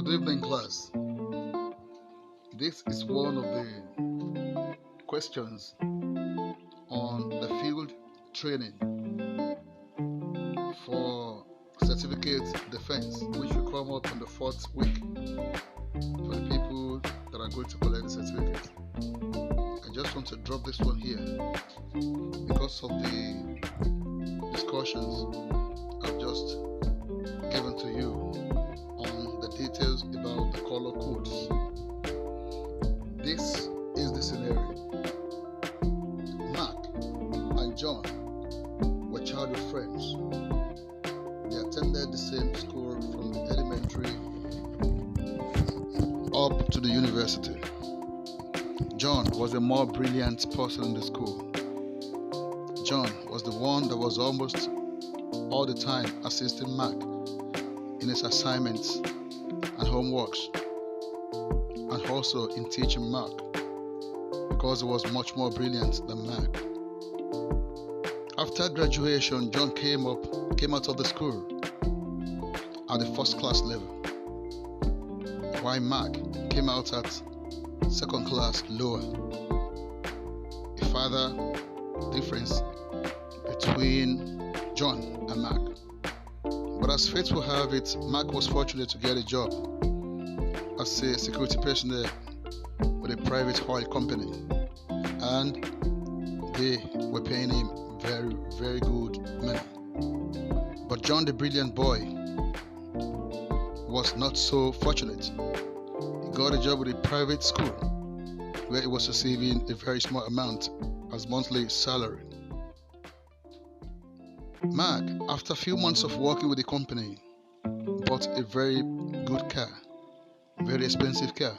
Good evening, class. This is one of the questions on the field training for certificate defense, which will come up on the 4th week for the people that are going to collect the certificate. I just want to drop this one here because of the discussions I've just given to you on the details about the color codes. This is the scenario. Mark and John were childhood friends. They attended the same school from the elementary up to the university. John was a more brilliant person in the school. John was the one that was almost all the time assisting Mark in his assignments and homeworks, and also in teaching Mark because he was much more brilliant than Mark. After graduation, John came out of the school at the first class level, while Mark came out at second class lower. A further difference between John and Mark. But as fate will have it, Mark was fortunate to get a job as a security personnel with a private oil company, and they were paying him very, very good money. But John, the brilliant boy, was not so fortunate. He got a job with a private school where he was receiving a very small amount as monthly salary. Mark, after a few months of working with the company, bought a very good car, very expensive car,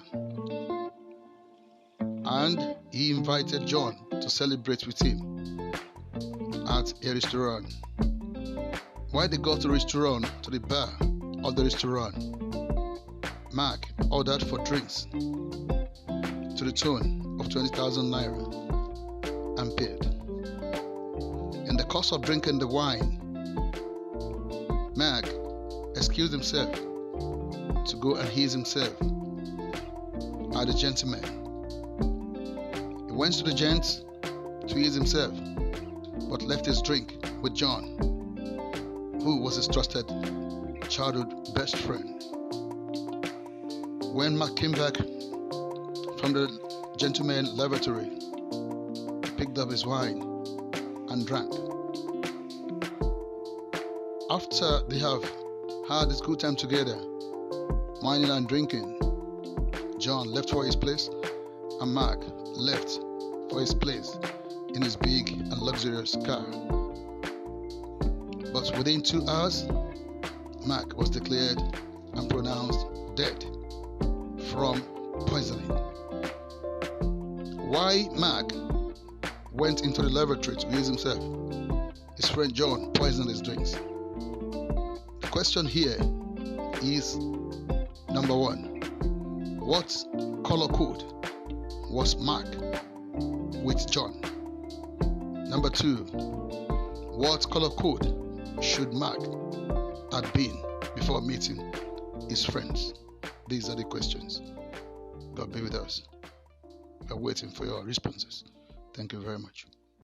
and he invited John to celebrate with him at a restaurant. While they got to the bar of the restaurant, Mark ordered for drinks to the tune of 20,000 naira and paid. In the course of drinking the wine, Mark excused himself to go and ease himself at the gentleman. He went to the gent to ease himself, but left his drink with John, who was his trusted childhood best friend. When Mark came back from the gentleman's lavatory, he picked up his wine and drank. After they have had this good time together, whining and drinking, John left for his place and Mark left for his place in his big and luxurious car. But within 2 hours, Mark was declared and pronounced dead from poisoning. Why Mark went into the lavatory to ease himself, his friend John poisoned his drinks. The question here is, number one, what color code was Mark with John? Number two, what color code should Mark have been before meeting his friends? These are the questions. God be with us. We're waiting for your responses. Thank you very much.